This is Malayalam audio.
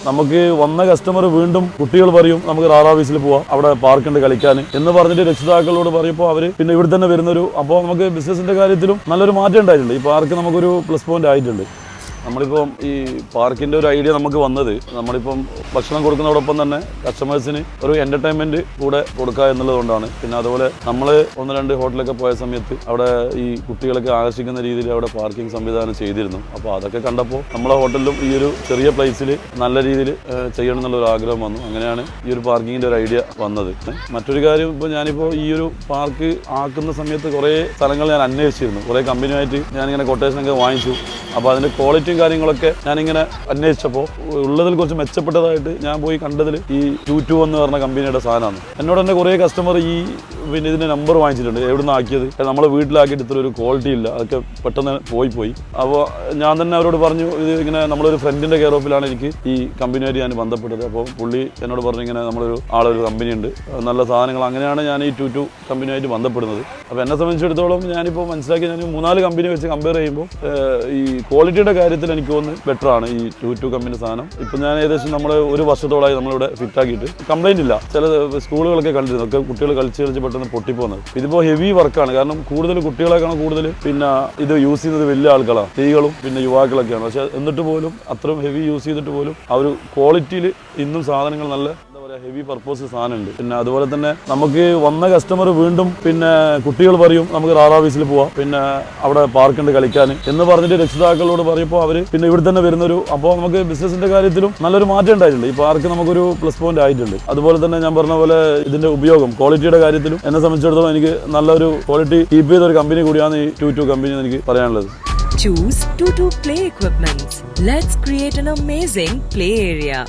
നമുക്ക് വന്ന കസ്റ്റമർ വീണ്ടും കുട്ടികൾ പറയും നമുക്ക് റാറാവീസിൽ പോവാം, അവിടെ പാർക്കുണ്ട് കളിക്കാൻ എന്ന് പറഞ്ഞിട്ട് രക്ഷിതാക്കളോട് പറയുമ്പോൾ അവർ പിന്നെ ഇവിടെ തന്നെ വരുന്നൊരു അപ്പോൾ നമുക്ക് ബിസിനസിന്റെ കാര്യത്തിലും നല്ലൊരു മാറ്റം ഉണ്ടായിട്ടുണ്ട്. ഈ പാർക്ക് നമുക്കൊരു പ്ലസ് പോയിന്റ് ആയിട്ടുണ്ട്. നമ്മളിപ്പം ഈ പാർക്കിൻ്റെ ഒരു ഐഡിയ നമുക്ക് വന്നത് നമ്മളിപ്പം ഭക്ഷണം കൊടുക്കുന്നതോടൊപ്പം തന്നെ കസ്റ്റമേഴ്സിന് ഒരു എൻ്റർടൈൻമെൻറ്റ് കൂടെ കൊടുക്കുക എന്നുള്ളതുകൊണ്ടാണ്. പിന്നെ അതുപോലെ നമ്മൾ 1-2 ഹോട്ടലൊക്കെ പോയ സമയത്ത് അവിടെ ഈ കുട്ടികളൊക്കെ ആകർഷിക്കുന്ന രീതിയിൽ അവിടെ പാർക്കിംഗ് സംവിധാനം ചെയ്തിരുന്നു. അപ്പോൾ അതൊക്കെ കണ്ടപ്പോൾ നമ്മളെ ഹോട്ടലിലും ഈ ഒരു ചെറിയ പ്ലേസിൽ നല്ല രീതിയിൽ ചെയ്യണം എന്നുള്ളൊരു ആഗ്രഹം വന്നു. അങ്ങനെയാണ് ഈ ഒരു പാർക്കിങ്ങിൻ്റെ ഒരു ഐഡിയ വന്നത്. മറ്റൊരു കാര്യം, ഇപ്പോൾ ഞാനിപ്പോൾ ഈ ഒരു പാർക്ക് ആക്കുന്ന സമയത്ത് കുറേ സ്ഥലങ്ങൾ ഞാൻ അന്വേഷിച്ചിരുന്നു. കുറേ കമ്പനിയുമായിട്ട് ഞാനിങ്ങനെ കൊട്ടേഷനൊക്കെ വാങ്ങിച്ചു. അപ്പോൾ അതിൻ്റെ ക്വാളിറ്റിയും കാര്യങ്ങളൊക്കെ ഞാനിങ്ങനെ അന്വേഷിച്ചപ്പോൾ ഉള്ളതിൽ കുറച്ച് മെച്ചപ്പെട്ടതായിട്ട് ഞാൻ പോയി കണ്ടതിൽ ഈ 22 എന്ന് പറഞ്ഞ കമ്പനിയുടെ സാധനമാണ്. എന്നോട് തന്നെ കുറേ കസ്റ്റമർ ഈ പിന്നെ ഇതിൻ്റെ നമ്പർ വാങ്ങിച്ചിട്ടുണ്ട്, എവിടെ നിന്ന് ആക്കിയത്, നമ്മളെ വീട്ടിലാക്കിയിട്ട് ഇത്ര ഒരു ക്വാളിറ്റി ഇല്ല, അതൊക്കെ പെട്ടെന്ന് പോയി. അപ്പോൾ ഞാൻ തന്നെ അവരോട് പറഞ്ഞു, ഇത് ഇങ്ങനെ നമ്മളൊരു ഫ്രണ്ടിൻ്റെ കെയർ ഓഫിലാണ് എനിക്ക് ഈ കമ്പനിയായിട്ട് ഞാൻ ബന്ധപ്പെട്ടത്. അപ്പോൾ പുള്ളി എന്നോട് പറഞ്ഞു ഇങ്ങനെ നമ്മളൊരു കമ്പനി ഉണ്ട്, നല്ല സാധനങ്ങൾ. അങ്ങനെയാണ് ഞാൻ ഈ 22 കമ്പനിയായിട്ട് ബന്ധപ്പെടുന്നത്. അപ്പോൾ എന്നെ സംബന്ധിച്ചിടത്തോളം ഞാനിപ്പോൾ മനസ്സിലാക്കി, ഞാൻ 3-4 കമ്പനി വെച്ച് കമ്പയർ ചെയ്യുമ്പോൾ ഈ ക്വാളിറ്റിയുടെ കാര്യത്തിൽ എനിക്ക് തോന്നുന്നു ബെറ്ററാണ് ഈ 22 കമ്പനി സാധനം. ഇപ്പം ഞാൻ ഏകദേശം നമ്മൾ 1 വർഷത്തോളമായി നമ്മളിവിടെ ഫിറ്റാക്കിയിട്ട് കംപ്ലൈൻറ്റ് ഇല്ല. ചില സ്കൂളുകളൊക്കെ കണ്ടിരുന്നു, ഒക്കെ കുട്ടികൾ കളിച്ച് പെട്ടെന്ന് പൊട്ടിപ്പോകുന്നത്. ഇതിപ്പോൾ ഹെവി വർക്കാണ്, കാരണം കൂടുതൽ കുട്ടികളെക്കാണ് കൂടുതൽ പിന്നെ ഇത് യൂസ് ചെയ്യുന്നത് വലിയ ആൾക്കാരാണ്, സ്ത്രീകളും പിന്നെ യുവാക്കളൊക്കെയാണ്. പക്ഷേ എന്നിട്ട് പോലും അത്രയും ഹെവി യൂസ് ചെയ്തിട്ട് പോലും ആ ഒരു ക്വാളിറ്റിയിൽ ഇന്നും സാധനങ്ങൾ നല്ല ഹെവി പർപ്പസ് സാധനമുണ്ട്. പിന്നെ അതുപോലെ തന്നെ നമുക്ക് വന്ന കസ്റ്റമർ വീണ്ടും പിന്നെ കുട്ടികൾ പറയും നമുക്ക് റാറാവീസിൽ പോവാം, പിന്നെ അവിടെ പാർക്കുണ്ട് കളിക്കാൻ എന്ന് പറഞ്ഞിട്ട് രക്ഷിതാക്കളോട് പറയുമ്പോൾ അവർ പിന്നെ ഇവിടെ തന്നെ വരുന്നൊരു അപ്പോൾ നമുക്ക് ബിസിനസിന്റെ കാര്യത്തിലും നല്ലൊരു മാറ്റം ഉണ്ടായിട്ടുണ്ട്. ഈ പാർക്ക് നമുക്കൊരു പ്ലസ് പോയിന്റ് ആയിട്ടുണ്ട്. അതുപോലെ തന്നെ ഞാൻ പറഞ്ഞ പോലെ ഇതിന്റെ ഉപയോഗം ക്വാളിറ്റിയുടെ കാര്യത്തിലും എന്നെ സംബന്ധിച്ചിടത്തോളം എനിക്ക് നല്ലൊരു ക്വാളിറ്റി കീപ്പ് ചെയ്ത ഒരു കമ്പനി കൂടിയാണ് ഈ 22 കമ്പനി എന്ന് എനിക്ക് പറയാനുള്ളത്. Choose 22 Play Equipments. Let's create an amazing play area.